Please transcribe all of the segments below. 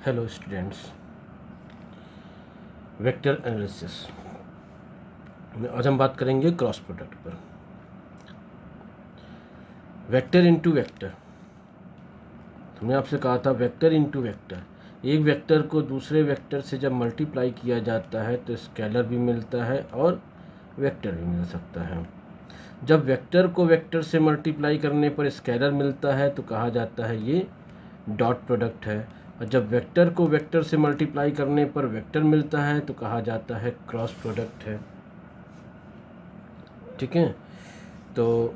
Hello students, vector analysis में आज हम बात करेंगे क्रॉस प्रोडक्ट पर। वेक्टर इनटू वेक्टर, हमने आपसे कहा था वेक्टर इनटू वेक्टर। एक वेक्टर को दूसरे वेक्टर से जब मल्टीप्लाई किया जाता है तो स्केलर भी मिलता है और वेक्टर भी मिल सकता है। जब वेक्टर को वेक्टर से मल्टीप्लाई करने पर स्केलर मिलता है तो कहा जाता है ये डॉट प्रोडक्ट है, और जब वेक्टर को वेक्टर से मल्टीप्लाई करने पर वेक्टर मिलता है तो कहा जाता है क्रॉस प्रोडक्ट है। ठीक है, तो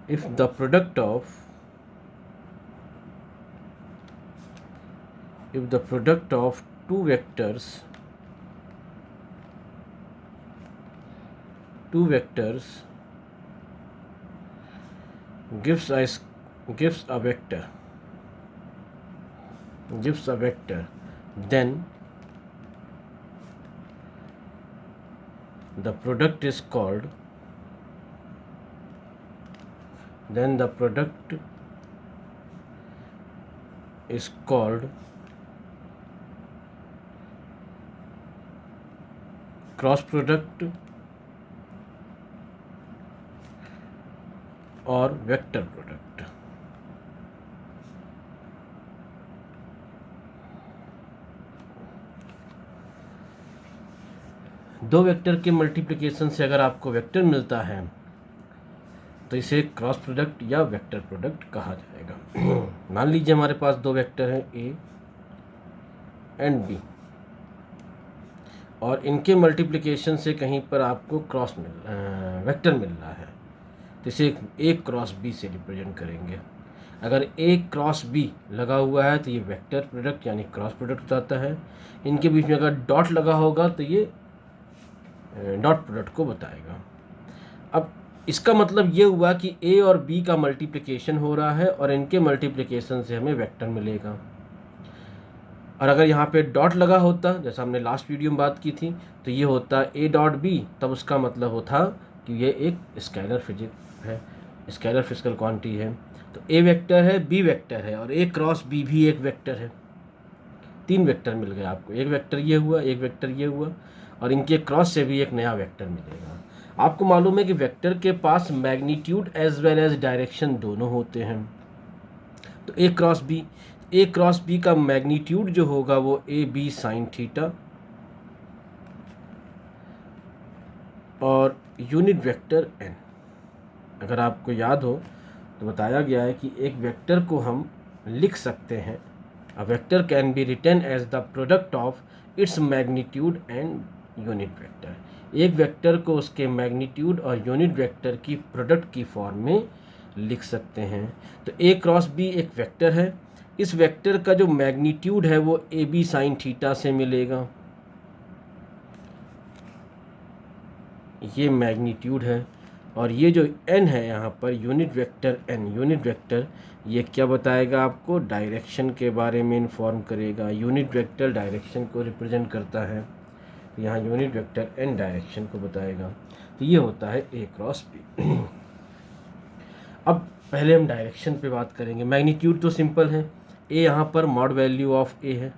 if the product of two vectors gives a vector, then the product is called cross product और वेक्टर प्रोडक्ट। दो वेक्टर के मल्टीप्लिकेशन से अगर आपको वेक्टर मिलता है तो इसे क्रॉस प्रोडक्ट या वेक्टर प्रोडक्ट कहा जाएगा। मान लीजिए हमारे पास दो वेक्टर हैं ए एंड बी, और इनके मल्टीप्लिकेशन से कहीं पर आपको वेक्टर मिल रहा है, तो इसे ए क्रॉस बी से रिप्रेजेंट करेंगे। अगर ए क्रॉस बी लगा हुआ है तो ये वेक्टर प्रोडक्ट यानी क्रॉस प्रोडक्ट बताता है। इनके बीच में अगर डॉट लगा होगा तो ये डॉट प्रोडक्ट को बताएगा। अब इसका मतलब ये हुआ कि ए और बी का मल्टीप्लिकेशन हो रहा है और इनके मल्टीप्लिकेशन से हमें वेक्टर मिलेगा। और अगर यहाँ पे डॉट लगा होता, जैसा हमने लास्ट वीडियो में बात की थी, तो ये होता ए डॉट बी, तब उसका मतलब होता कि ये एक स्केलर फिजिक है, स्केलर फिजिकल क्वांटिटी है। तो ए वेक्टर है, बी वेक्टर है और ए क्रॉस बी भी एक वेक्टर है। तीन वेक्टर मिल गए आपको, एक वेक्टर ये हुआ, एक वेक्टर ये हुआ, और इनके क्रॉस से भी एक नया वेक्टर मिलेगा। आपको मालूम है कि वेक्टर के पास magnitude as well as direction दोनों होते हैं। तो ए क्रॉस बी का मैग्नीट्यूड जो होगा वो ए बी साइन थीटा, और यूनिट वेक्टर एन। अगर आपको याद हो तो बताया गया है कि एक वेक्टर को हम लिख सकते हैं, a vector can be written as the product of its magnitude and unit vector. एक वेक्टर को उसके मैग्नीट्यूड और यूनिट वेक्टर की प्रोडक्ट की फॉर्म में लिख सकते हैं। तो ए क्रॉस बी एक वेक्टर है, इस वेक्टर का जो मैग्नीट्यूड है वो ए बी साइन थीटा से मिलेगा, ये मैग्नीट्यूड है। और ये जो n है यहाँ per unit vector n, unit vector ये क्या बताएगा आपको, डायरेक्शन के बारे में इन्फॉर्म करेगा। यूनिट वेक्टर डायरेक्शन को रिप्रेजेंट करता है, तो यहाँ यूनिट वेक्टर n डायरेक्शन को बताएगा। तो ये होता है ए क्रॉस बी। अब पहले हम डायरेक्शन पे बात करेंगे। मैग्नीट्यूड तो सिंपल है, ए यहाँ पर मॉड वैल्यू ऑफ ए है,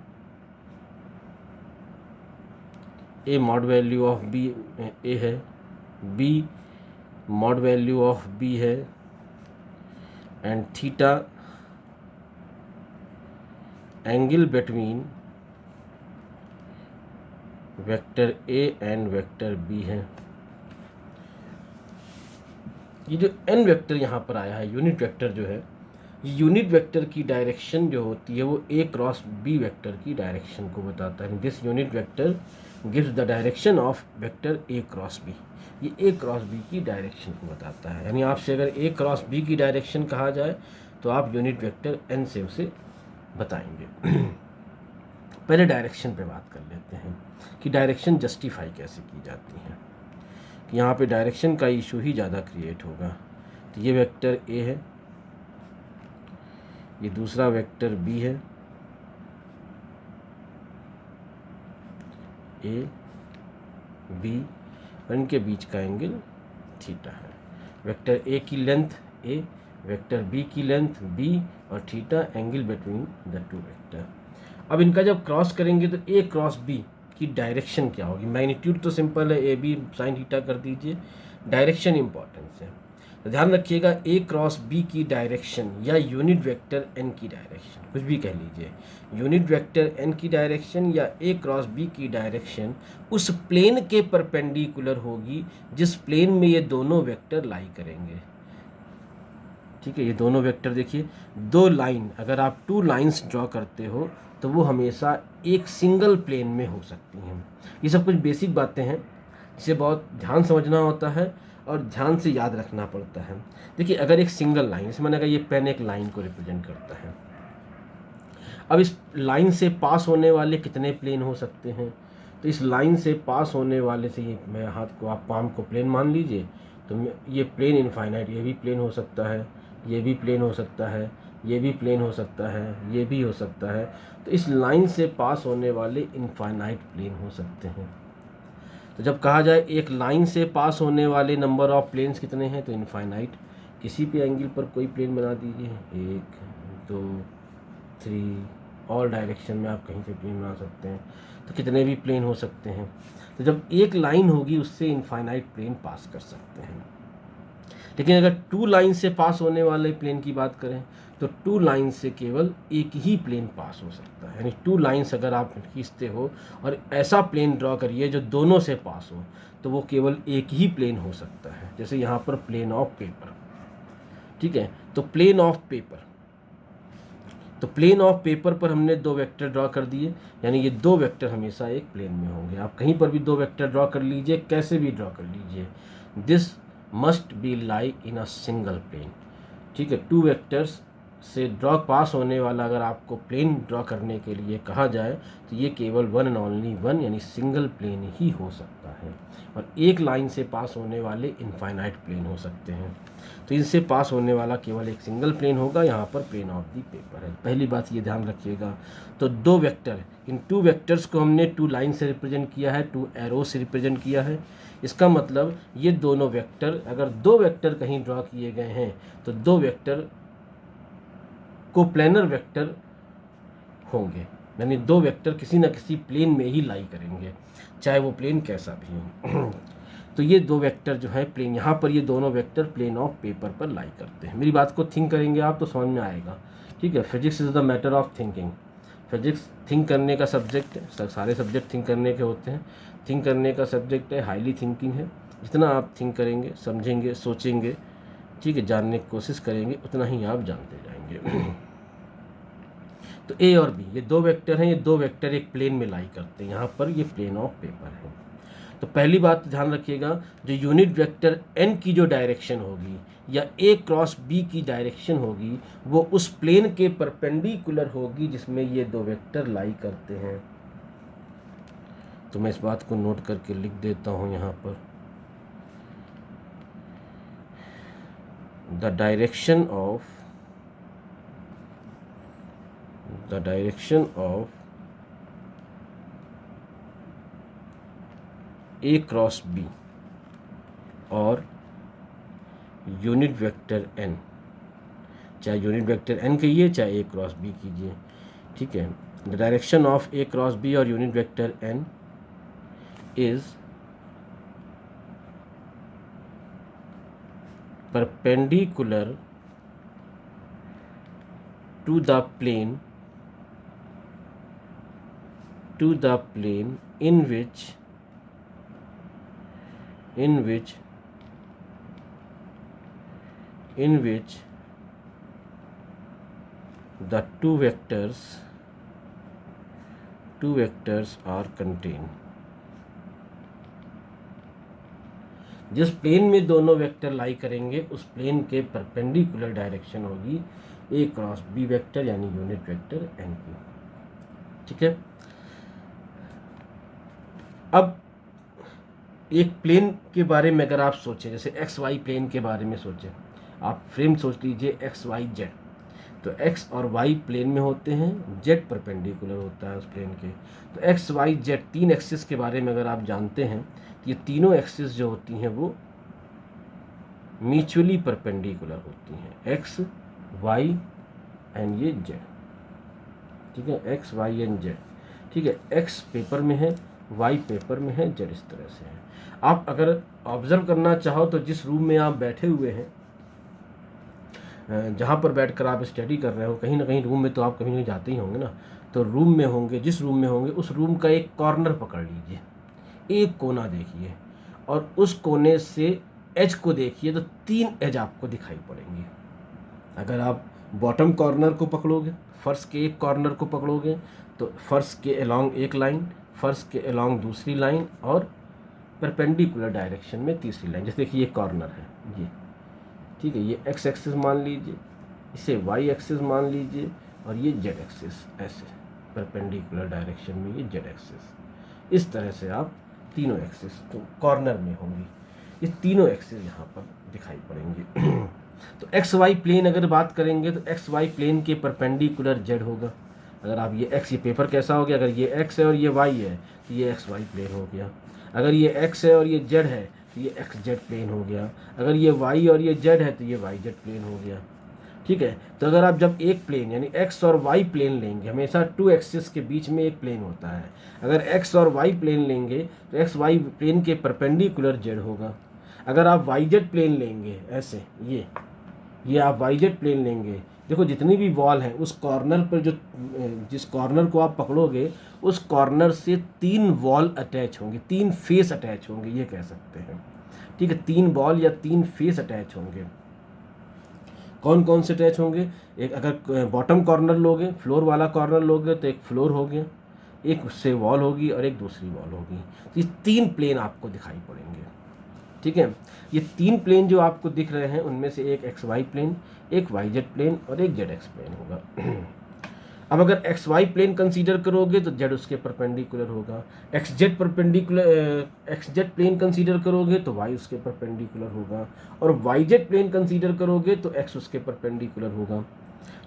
a mod value of b a है, b mod value of b है, and theta angle between vector a and vector B है। ये जो एन वेक्टर यहाँ पर आया है, यूनिट वेक्टर जो है, ये यूनिट वेक्टर की डायरेक्शन जो होती है वो ए क्रॉस बी वेक्टर की डायरेक्शन को बताता है। This unit vector gives the direction of vector A cross B. ये ए क्रॉस बी की डायरेक्शन को बताता है। यानी आपसे अगर ए क्रॉस बी की डायरेक्शन कहा जाए तो आप यूनिट वेक्टर एन से उसे बताएंगे। पहले डायरेक्शन पे बात कर लेते हैं कि डायरेक्शन जस्टिफाई कैसे की जाती है। कि यहाँ पे डायरेक्शन का इशू ही ज़्यादा क्रिएट होगा। तो ये वेक्टर ए है, ये दूसरा वेक्टर बी है, ए बी, और इनके बीच का एंगल थीटा है। वेक्टर ए की लेंथ ए वेक्टर बी की लेंथ बी और theta angle between the two vector. अब इनका जब क्रॉस करेंगे तो ए क्रॉस बी की डायरेक्शन क्या होगी? मैग्नीट्यूड तो सिंपल है, ए बी साइन थीटा कर दीजिए, डायरेक्शन इंपॉर्टेंस है। तो ध्यान रखिएगा ए क्रॉस बी की डायरेक्शन या यूनिट वेक्टर एन की डायरेक्शन, कुछ भी कह लीजिए, यूनिट वेक्टर एन की डायरेक्शन या ए क्रॉस बी की डायरेक्शन उस प्लेन के परपेंडिकुलर होगी जिस प्लेन में ये दोनों वेक्टर लाई करेंगे। ठीक है, ये दोनों वेक्टर देखिए, दो लाइन, अगर आप टू लाइंस ड्रॉ करते हो तो वो हमेशा एक सिंगल प्लेन में हो सकती हैं। ये सब कुछ बेसिक बातें हैं जिसे बहुत ध्यान समझना होता है और ध्यान से याद रखना पड़ता है। देखिए, अगर एक सिंगल लाइन, जैसे मैंने कहा ये पेन एक लाइन को रिप्रेजेंट करता है, अब इस लाइन से पास होने वाले कितने प्लेन हो सकते हैं? तो इस लाइन से पास होने वाले से ये, मैं हाथ को, आप पाम को प्लेन मान लीजिए, तो ये प्लेन इनफाइनाइट, ये भी प्लेन हो सकता है, ये भी प्लेन हो सकता है, ये भी प्लेन हो सकता है, ये भी हो सकता है। तो इस लाइन से पास होने वाले इनफाइनाइट प्लेन हो सकते हैं। तो जब कहा जाए एक लाइन से पास होने वाले नंबर ऑफ प्लेन्स कितने हैं, तो इनफाइनाइट। किसी भी एंगल पर कोई प्लेन बना दीजिए, 1 2 3, ऑल डायरेक्शन में आप कहीं से प्लेन बना सकते हैं, तो कितने भी प्लेन हो सकते हैं। तो जब एक लाइन होगी उससे इनफाइनाइट प्लेन पास कर सकते हैं। लेकिन अगर टू लाइन से पास होने वाले प्लेन की बात करें तो टू लाइन से केवल एक ही प्लेन पास हो सकता है। यानी टू लाइन्स अगर आप खींचते हो और ऐसा प्लेन ड्रॉ करिए जो दोनों से पास हो, तो वो केवल एक ही प्लेन हो सकता है। जैसे यहाँ पर प्लेन ऑफ पेपर, ठीक है, तो प्लेन ऑफ पेपर, तो प्लेन ऑफ पेपर पर हमने दो वेक्टर ड्रॉ कर दिए, यानी ये दो वेक्टर हमेशा एक प्लेन में होंगे। आप कहीं पर भी दो वेक्टर ड्रॉ कर लीजिए, कैसे भी ड्रॉ कर लीजिए, this must be lie in a single plane. ठीक है, टू वेक्टर्स से ड्रॉ पास होने वाला अगर आपको प्लेन ड्रॉ करने के लिए कहा जाए तो ये केवल वन एंड ओनली वन, यानी सिंगल प्लेन ही हो सकता है। और एक लाइन से पास होने वाले इनफाइनाइट प्लेन हो सकते हैं। तो इनसे पास होने वाला केवल एक सिंगल प्लेन होगा, यहाँ पर प्लेन ऑफ दी पेपर है। पहली बात ये ध्यान रखिएगा। तो दो वेक्टर, इन टू वेक्टर्स को हमने टू लाइन से रिप्रेजेंट किया है, टू एरो से रिप्रेजेंट किया है। इसका मतलब ये दोनों वेक्टर, अगर दो वेक्टर कहीं ड्रॉ किए गए हैं तो दो वेक्टर को प्लेनर वेक्टर होंगे, यानी दो वेक्टर किसी न किसी प्लेन में ही लाई करेंगे, चाहे वो प्लेन कैसा भी हो। तो ये दो वेक्टर जो है प्लेन, यहाँ पर ये दोनों वेक्टर प्लेन ऑफ पेपर पर लाई करते हैं। मेरी बात को थिंक करेंगे आप तो समझ में आएगा। ठीक है, physics is the matter of thinking. Physics think करने का सब्जेक्ट है, सारे सब्जेक्ट थिंक करने के होते हैं। थिंक करने का सब्जेक्ट है, हाईली थिंकिंग है। जितना आप थिंक करेंगे, समझेंगे, सोचेंगे, ठीक है, जानने की कोशिश करेंगे, उतना ही आप जानते जाएंगे। तो ए और बी ये दो वेक्टर हैं, ये दो वेक्टर एक प्लेन में लाई करते हैं। यहाँ पर ये प्लेन ऑफ पेपर है। तो पहली बात ध्यान रखिएगा, जो यूनिट वेक्टर एन की जो डायरेक्शन होगी या ए क्रॉस बी की डायरेक्शन होगी वो उस प्लेन के परपेंडिकुलर होगी जिसमें ये दो वेक्टर लाई करते हैं। तो मैं इस बात को नोट करके लिख देता हूँ यहाँ पर, the direction of A cross B और यूनिट वेक्टर एन, चाहे यूनिट वेक्टर एन कहिए चाहे ए क्रॉस बी कीजिए, ठीक है, the direction of A cross B और unit vector n is perpendicular to the plane in which the two vectors are contained। जिस plane में दोनों वेक्टर लाई करेंगे उस प्लेन के परपेंडिकुलर डायरेक्शन होगी ए क्रॉस बी वेक्टर यानी यूनिट वेक्टर एन की। ठीक है, अब एक प्लेन के बारे में अगर आप सोचें, जैसे एक्स वाई प्लेन के बारे में सोचें, आप फ्रेम सोच लीजिए एक्स वाई जेड, तो एक्स और वाई प्लेन में होते हैं, जेड परपेंडिकुलर होता है उस प्लेन के। तो एक्स वाई जेड तीन एक्सिस के बारे में अगर आप जानते हैं तो ये तीनों एक्सिस जो होती हैं वो म्यूचुअली परपेंडिकुलर होती हैं, एक्स वाई एंड ये जेड, ठीक है, एक्स वाई एंड जेड, ठीक है। एक्स पेपर में है, वाई पेपर में है, जेड इस तरह से है। आप अगर ऑब्जर्व करना चाहो तो जिस रूम में आप बैठे हुए हैं, जहाँ पर बैठकर आप स्टडी कर रहे हो, कहीं ना कहीं रूम में तो आप कहीं नहीं जाते ही होंगे ना, तो रूम में होंगे, जिस रूम में होंगे उस रूम का एक कॉर्नर पकड़ लीजिए, एक कोना देखिए, और उस कोने से एज को देखिए तो 3 एज आपको दिखाई पड़ेंगे। अगर आप बॉटम कॉर्नर को पकड़ोगे, फर्श के एक कॉर्नर को पकड़ोगे, तो फर्श के अलोंग एक लाइन, फर्श के अलोंग दूसरी लाइन, और परपेंडिकुलर डायरेक्शन में तीसरी लाइन। जैसे कि ये कॉर्नर है ये, ठीक है, ये एक्स एक्सिस मान लीजिए, इसे वाई एक्सिस मान लीजिए, और ये जेड एक्सिस, ऐसे परपेंडिकुलर डायरेक्शन में ये जेड एक्सिस। इस तरह से आप तीनों एक्सिस तो कॉर्नर में होंगी, ये तीनों एक्सिस यहाँ पर दिखाई पड़ेंगे। तो एक्स वाई प्लेन अगर बात करेंगे तो एक्स वाई प्लेन के परपेंडिकुलर जेड होगा। अगर आप ये एक्स, ये पेपर कैसा हो गया, अगर ये एक्स है और ये वाई है तो ये एक्स वाई प्लेन हो गया। अगर ये एक्स है और ये जेड है तो ये एक्स जेड प्लेन हो गया। अगर ये वाई और ये जेड है तो ये वाई जेड प्लेन हो गया, ठीक है। तो अगर आप जब एक प्लेन यानी एक्स और वाई प्लेन लेंगे, हमेशा 2 एक्सिस के बीच में एक प्लेन होता है, अगर एक्स और वाई प्लेन लेंगे तो एक्स वाई प्लेन के परपेंडिकुलर जेड होगा। अगर आप वाई जेड प्लेन लेंगे, ऐसे ये आप वाई जेड प्लेन लेंगे, देखो जितनी भी वॉल है उस कॉर्नर पर जो जिस कॉर्नर को आप पकड़ोगे उस कॉर्नर से 3 वॉल अटैच होंगे, 3 फेस अटैच होंगे, ये कह सकते हैं, ठीक है। 3 वॉल या 3 फेस अटैच होंगे। कौन कौन से अटैच होंगे? एक अगर बॉटम कॉर्नर लोगे, फ्लोर वाला कॉर्नर लोगे तो एक फ्लोर हो गया, एक उससे वॉल होगी और एक दूसरी वॉल होगी। तो ये 3 प्लेन आपको दिखाई पड़ेंगे, ठीक है। ये 3 प्लेन जो आपको दिख रहे हैं उनमें से एक एक्स वाई प्लेन, एक वाई जेड प्लेन और एक जेड एक्स प्लेन होगा। अब अगर एक्स वाई प्लेन कंसीडर करोगे तो जेड उसके परपेंडिकुलर होगा। एक्स जेड प्लेन कंसीडर करोगे तो वाई उसके परपेंडिकुलर होगा, और वाई जेड प्लेन कंसीडर करोगे तो एक्स उसके परपेंडिकुलर होगा।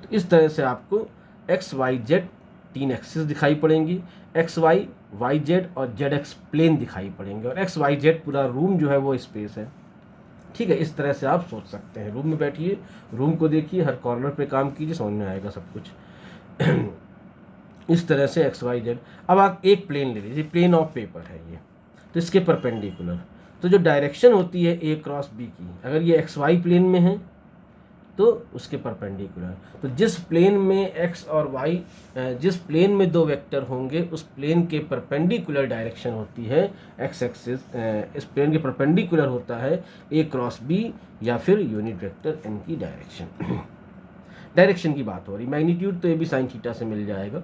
तो इस तरह से आपको एक्स वाई जेड 3 एक्सिस दिखाई पड़ेंगी, एक्स वाई, वाई जेड और जेड एक्स प्लेन दिखाई पड़ेंगे, और एक्स वाई जेड पूरा रूम जो है वो स्पेस है, ठीक है। इस तरह से आप सोच सकते हैं। रूम में बैठिए, रूम को देखिए, हर कॉर्नर पे काम कीजिए, समझ में आएगा सब कुछ। इस तरह से एक्स वाई जेड। अब आप एक प्लेन ले लीजिए, प्लेन ऑफ पेपर है ये, तो इसके परपेंडिकुलर, तो जो डायरेक्शन होती है ए क्रॉस बी की, अगर ये एक्स वाई प्लेन में है तो उसके परपेंडिकुलर, तो जिस प्लेन में एक्स और वाई, जिस प्लेन में 2 वेक्टर होंगे उस प्लेन के परपेंडिकुलर डायरेक्शन होती है एक्स एक्सिस, इस प्लेन के परपेंडिकुलर होता है ए क्रॉस बी या फिर यूनिट वेक्टर एन की डायरेक्शन। डायरेक्शन की बात हो रही, मैग्नीट्यूड तो ये भी साइन थीटा से मिल जाएगा।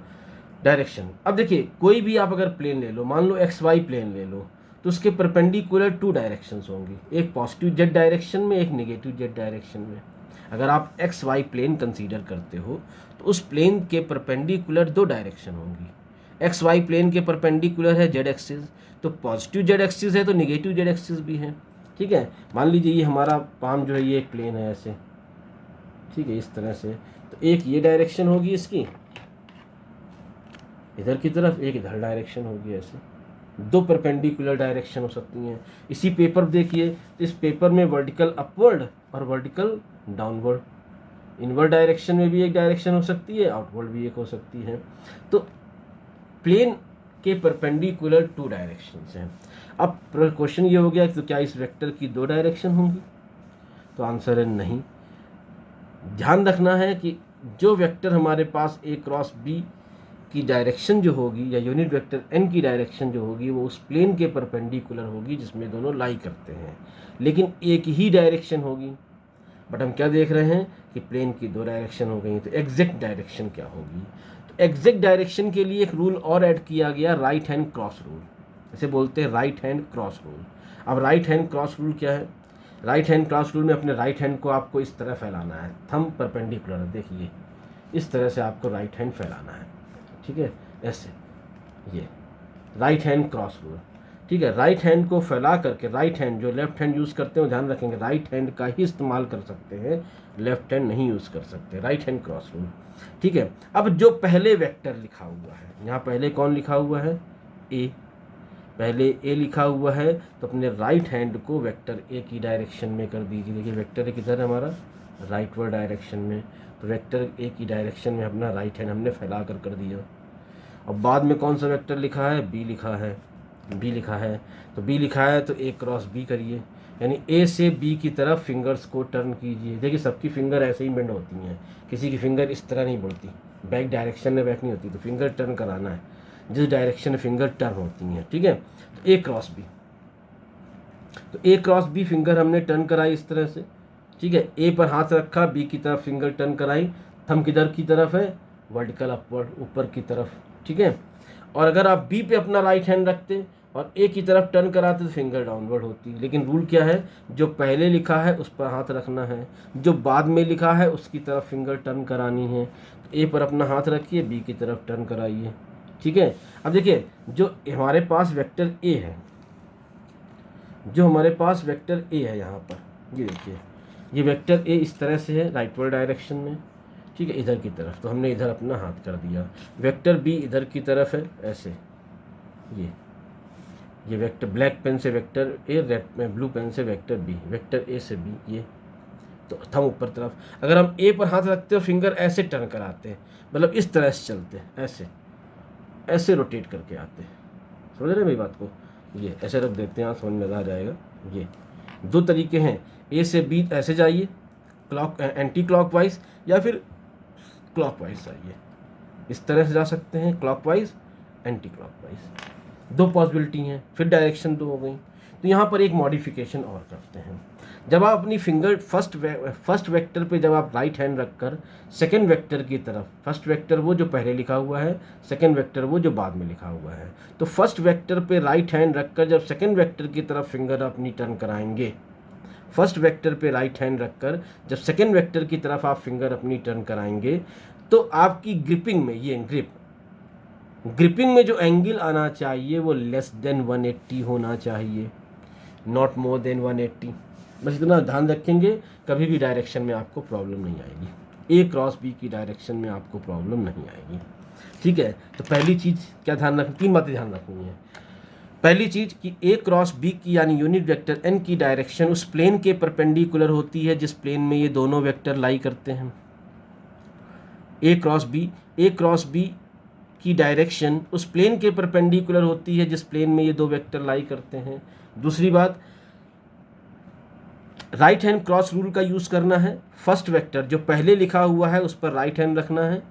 डायरेक्शन, अब देखिए कोई भी आप अगर प्लेन ले लो, मान लो एक्स वाई प्लेन ले लो, तो उसके परपेंडिकुलर 2 डायरेक्शंस होंगी, एक पॉजिटिव जेड डायरेक्शन में, एक नेगेटिव जेड डायरेक्शन में। अगर आप एक्स वाई प्लेन कंसीडर करते हो तो उस प्लेन के परपेंडिकुलर 2 डायरेक्शन होंगी। एक्स वाई प्लेन के परपेंडिकुलर है जेड एक्सिस, तो पॉजिटिव जेड एक्सिस है तो निगेटिव जेड एक्सिस भी है, ठीक है। मान लीजिए ये हमारा पाम जो है ये एक प्लेन है ऐसे, ठीक है, इस तरह से, तो एक ये डायरेक्शन होगी इसकी इधर की तरफ, एक इधर डायरेक्शन होगी, ऐसे 2 परपेंडिकुलर डायरेक्शन हो सकती हैं। इसी पेपर देखिए, तो इस पेपर में वर्टिकल अपवर्ड और वर्टिकल डाउनवर्ड, इनवर्ड डायरेक्शन में भी एक डायरेक्शन हो सकती है, आउटवर्ड भी एक हो सकती है। तो प्लेन के परपेंडिकुलर 2 डायरेक्शंस हैं। अब क्वेश्चन ये हो गया तो क्या इस वेक्टर की 2 डायरेक्शन होंगी? तो आंसर है नहीं। ध्यान रखना है कि जो वेक्टर हमारे पास ए क्रॉस बी की डायरेक्शन जो होगी या यूनिट वेक्टर एन की डायरेक्शन जो होगी वो उस प्लेन के परपेंडिकुलर होगी जिसमें दोनों लाई करते हैं, लेकिन एक ही डायरेक्शन होगी। बट हम क्या देख रहे हैं कि प्लेन की 2 डायरेक्शन हो गई, तो एग्जैक्ट डायरेक्शन क्या होगी? तो एग्जैक्ट डायरेक्शन के लिए एक रूल और ऐड किया गया, राइट हैंड क्रॉस रूल, इसे बोलते हैं राइट हैंड क्रॉस रूल। अब राइट हैंड क्रॉस रूल क्या है? राइट हैंड क्रॉस रूल में अपने राइट हैंड को आपको इस तरह फैलाना है, थंब परपेंडिकुलर है, देखिए इस तरह से आपको राइट हैंड फैलाना है, ठीक है, ऐसे, ये राइट हैंड क्रॉस रूल, ठीक है। राइट हैंड को फैला करके, राइट हैंड जो लेफ्ट हैंड यूज़ करते हैं ध्यान रखेंगे, राइट हैंड का ही इस्तेमाल कर सकते हैं, लेफ्ट हैंड नहीं यूज़ कर सकते, राइट हैंड क्रॉस रूल, ठीक है। अब जो पहले वेक्टर लिखा हुआ है, यहाँ पहले कौन लिखा हुआ है? ए, पहले ए लिखा हुआ है तो अपने राइट हैंड को वेक्टर ए की डायरेक्शन में कर दीजिए। देखिए वेक्टर ए किधर है हमारा, राइटवर्ड डायरेक्शन में, तो वेक्टर ए की डायरेक्शन में अपना राइट हैंड हमने फैला कर दिया। अब बाद में कौन सा वेक्टर लिखा है, बी लिखा है, बी लिखा है, तो बी लिखा है तो ए क्रॉस बी करिए, यानी ए से बी की तरफ फिंगर्स को टर्न कीजिए। देखिए सबकी फिंगर ऐसे ही बेंड होती हैं, किसी की फिंगर इस तरह नहीं बढ़ती, बैक डायरेक्शन में बैक नहीं होती, तो फिंगर टर्न कराना है जिस डायरेक्शन में फिंगर टर्न होती हैं, ठीक है। तो ए क्रॉस बी, तो ए क्रॉस बी फिंगर हमने टर्न कराई इस तरह से, ठीक है। ए पर हाथ रखा, बी की तरफ फिंगर टर्न कराई, थंब किधर की तरफ है, वर्टिकल अपवर्ड, ऊपर की तरफ, ठीक है। और अगर आप बी पे अपना राइट हैंड रखते और ए की तरफ टर्न कराते तो फिंगर डाउनवर्ड होती। लेकिन रूल क्या है, जो पहले लिखा है उस पर हाथ रखना है, जो बाद में लिखा है उसकी तरफ फिंगर टर्न करानी है। तो ए पर अपना हाथ रखिए, बी की तरफ टर्न कराइए, ठीक है। अब देखिए जो हमारे पास वेक्टर ए है, जो हमारे पास वेक्टर ए है यहाँ पर, ये देखिए ये वेक्टर ए इस तरह से है राइटवर्ड डायरेक्शन में, ठीक है, इधर की तरफ, तो हमने इधर अपना हाथ कर दिया। वेक्टर बी इधर की तरफ है ऐसे, ये वेक्टर ब्लैक पेन से वेक्टर ए, रेड में ब्लू पेन से वेक्टर बी, वेक्टर ए से बी, ये तो थंब ऊपर तरफ। अगर हम ए पर हाथ रखते हो फिंगर ऐसे टर्न कराते हैं, मतलब इस तरह से चलते हैं, ऐसे ऐसे रोटेट करके आते हैं, समझ रहे हैं मेरी बात को, ये ऐसे रख देते हैं, आप समझ में आ जाएगा। ये दो तरीके हैं, ए से बी ऐसे जाइए क्लॉक एंटी क्लॉकवाइज, या फिर क्लॉकवाइज जाइए, इस तरह से जा सकते हैं, क्लॉकवाइज एंटी क्लॉकवाइज, दो पॉसिबिलिटी हैं, फिर डायरेक्शन दो हो गई। तो यहाँ पर एक मॉडिफिकेशन और करते हैं, जब आप अपनी फिंगर फर्स्ट वेक्टर पे जब आप राइट हैंड रखकर सेकंड वेक्टर की तरफ, फर्स्ट वेक्टर वो जो पहले लिखा हुआ है, सेकंड वेक्टर वो जो बाद में लिखा हुआ है, तो फर्स्ट वेक्टर पे राइट हैंड रखकर जब सेकंड वेक्टर की तरफ फिंगर अपनी टर्न कराएंगे, फर्स्ट वेक्टर पे राइट हैंड रखकर जब सेकंड वेक्टर की तरफ आप फिंगर अपनी टर्न कराएंगे, तो आपकी ग्रिपिंग में, ये ग्रिपिंग में जो एंगल आना चाहिए वो लेस देन 180 होना चाहिए, नॉट मोर देन 180। बस इतना ध्यान रखेंगे, कभी भी डायरेक्शन में आपको प्रॉब्लम नहीं आएगी, ए क्रॉस बी की डायरेक्शन में आपको प्रॉब्लम नहीं आएगी, ठीक है। तो पहली चीज़ क्या ध्यान रखनी, तीन बातें ध्यान रखनी है। पहली चीज़ कि ए क्रॉस बी की यानी यूनिट वेक्टर एन की डायरेक्शन उस प्लेन के परपेंडिकुलर होती है जिस प्लेन में ये दोनों वेक्टर लाई करते हैं। ए क्रॉस बी की डायरेक्शन उस प्लेन के परपेंडिकुलर होती है जिस प्लेन में ये दो वेक्टर लाई करते हैं। दूसरी बात, राइट हैंड क्रॉस रूल का यूज़ करना है, फर्स्ट वेक्टर जो पहले लिखा हुआ है उस पर राइट हैंड रखना है,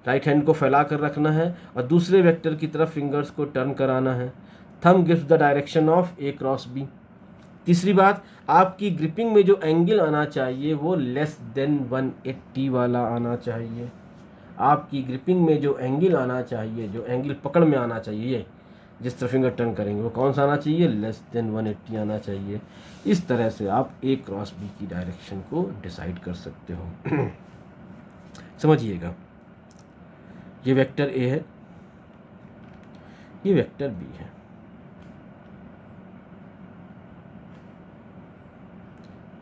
राइट हैंड को फैला कर रखना है, और दूसरे वेक्टर की तरफ फिंगर्स को टर्न कराना है। Thumb gives the direction of A cross B. तीसरी बात, आपकी ग्रिपिंग में जो एंगल आना चाहिए वो लेस देन 180 वाला आना चाहिए। आपकी ग्रिपिंग में जो एंगल आना चाहिए, जो एंगल पकड़ में आना चाहिए, जिस तरफ फिंगर टर्न करेंगे वो कौन सा आना चाहिए, लेस देन 180 आना चाहिए। इस तरह से आप ए क्रॉस बी की डायरेक्शन को डिसाइड कर सकते हो। समझिएगा, ये वेक्टर ए है, ये वेक्टर बी है,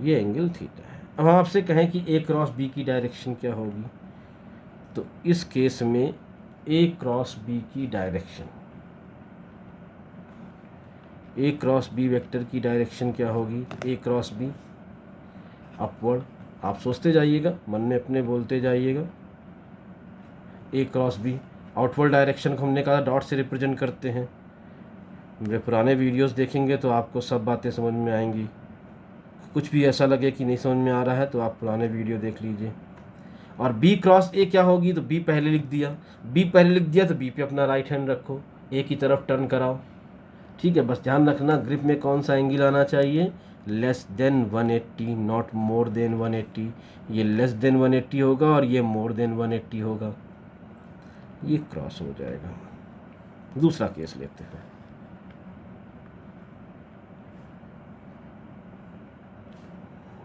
ये एंगल थीटा है। अब हम आपसे कहें कि ए क्रॉस बी की डायरेक्शन क्या होगी, तो इस केस में ए क्रॉस बी की डायरेक्शन, ए क्रॉस बी वेक्टर की डायरेक्शन क्या होगी, ए क्रॉस बी अपवर्ड, आप सोचते जाइएगा, मन में अपने बोलते जाइएगा। ए क्रॉस बी आउटवर्ड डायरेक्शन को हमने कहा डॉट से रिप्रेजेंट करते हैं। मेरे पुराने वीडियोस देखेंगे तो आपको सब बातें समझ में आएंगी। कुछ भी ऐसा लगे कि नहीं समझ में आ रहा है तो आप पुराने वीडियो देख लीजिए। और बी क्रॉस ए क्या होगी, तो बी पहले लिख दिया, तो बी पे अपना राइट हैंड रखो, ए की तरफ टर्न कराओ, ठीक है। बस ध्यान रखना ग्रिप में कौन सा एंगल आना चाहिए, less than 180, not more than 180। ये लेस देन 180 होगा और ये मोर देन 180 होगा, ये क्रॉस हो जाएगा। दूसरा केस लेते हैं,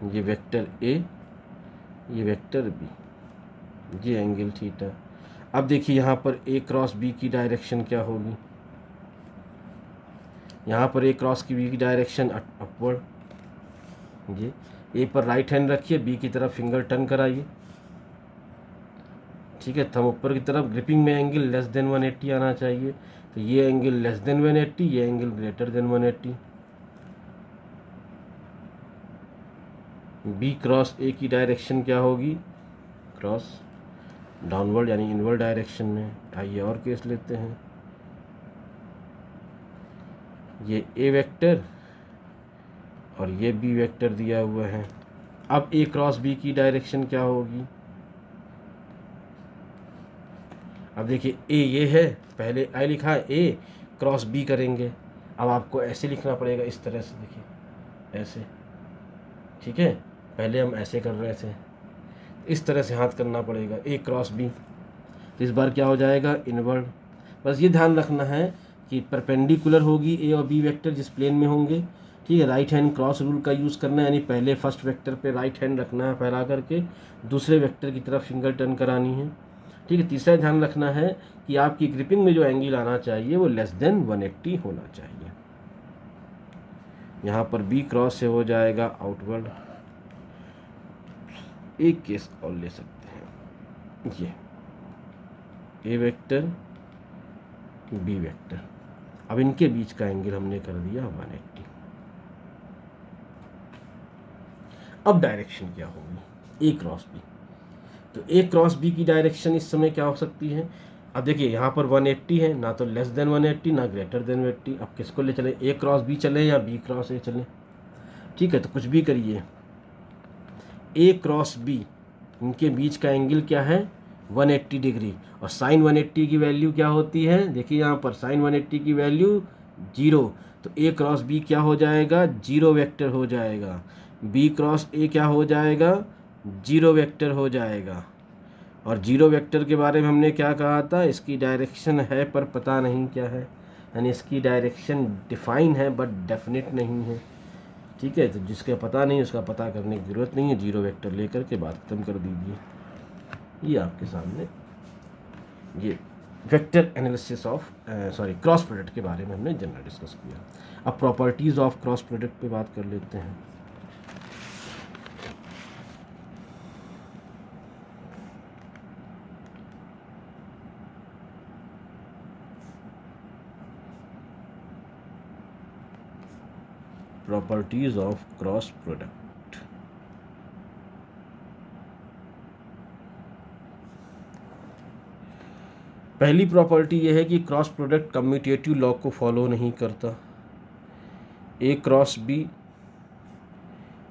ये वेक्टर ए, ये वेक्टर बी, ये एंगल थीटा। अब देखिए यहाँ पर ए क्रॉस बी की डायरेक्शन क्या होगी, यहाँ पर ए क्रॉस की बी की डायरेक्शन अपवर्ड, ये ए पर राइट हैंड रखिए, बी की तरफ फिंगर टर्न कराइए, ठीक है, थंब ऊपर की तरफ, ग्रिपिंग में एंगल लेस देन 180 आना चाहिए, तो ये एंगल लेस देन 180, ये angle greater than 180। B cross A की डायरेक्शन क्या होगी, क्रॉस डाउनवर्ड यानी इनवर्ड डायरेक्शन में। आइए और केस लेते हैं, ये ए वेक्टर और ये बी वेक्टर दिया हुआ है। अब ए क्रॉस बी की डायरेक्शन क्या होगी, अब देखिए ए ये है, पहले आई लिखा है, ए क्रॉस बी करेंगे, अब आपको ऐसे लिखना पड़ेगा, इस तरह से, देखिए ऐसे, ठीक है, पहले हम ऐसे कर रहे थे, इस तरह से हाथ करना पड़ेगा, ए क्रॉस बी, तो इस बार क्या हो जाएगा, इनवर्ड। बस ये ध्यान रखना है कि परपेंडिकुलर होगी ए और बी वेक्टर जिस प्लेन में होंगे, ठीक है। राइट हैंड क्रॉस रूल का यूज़ करना है, यानी पहले फर्स्ट वेक्टर पे राइट हैंड रखना है फैला करके, दूसरे वेक्टर की तरफ फिंगर टर्न करानी है, ठीक है। तीसरा ध्यान रखना है कि आपकी ग्रिपिंग में जो एंगल आना चाहिए वो लेस देन 180 होना चाहिए। यहाँ पर बी क्रॉस से हो जाएगा आउटवर्ड। एक केस और ले सकते हैं, ये ए वेक्टर बी वेक्टर, अब इनके बीच का एंगल हमने कर दिया 180। अब डायरेक्शन क्या होगी, ए क्रॉस बी, तो ए क्रॉस बी की डायरेक्शन इस समय क्या हो सकती है, अब देखिए यहाँ पर 180 है, ना तो लेस देन 180 ना ग्रेटर देन 180, अब किसको ले चले, ए क्रॉस बी चले या बी क्रॉस ए चले, ठीक है। तो कुछ भी करिए, ए क्रॉस बी इनके बीच का एंगल क्या है, 180 डिग्री, और साइन 180 की वैल्यू क्या होती है, देखिए यहाँ पर साइन 180 की वैल्यू 0, तो ए क्रॉस बी क्या हो जाएगा, 0 वेक्टर हो जाएगा, बी क्रॉस ए क्या हो जाएगा, 0 वेक्टर हो जाएगा। और 0 वेक्टर के बारे में हमने क्या कहा था, इसकी डायरेक्शन है पर पता नहीं क्या है, यानी इसकी डायरेक्शन डिफाइन है बट डेफिनेट नहीं है, ठीक है। तो जिसका पता नहीं उसका पता करने की ज़रूरत नहीं है, 0 वेक्टर लेकर के बात खत्म कर दीजिए। ये आपके सामने ये vector analysis of cross product के बारे में हमने जनरल डिस्कस किया। अब प्रॉपर्टीज़ ऑफ क्रॉस प्रोडक्ट पे बात कर लेते हैं। प्रॉपर्टीज ऑफ क्रॉस प्रोडक्ट, पहली प्रॉपर्टी यह है कि क्रॉस प्रोडक्ट कम्यूटेटिव लॉ को फॉलो नहीं करता। ए क्रॉस बी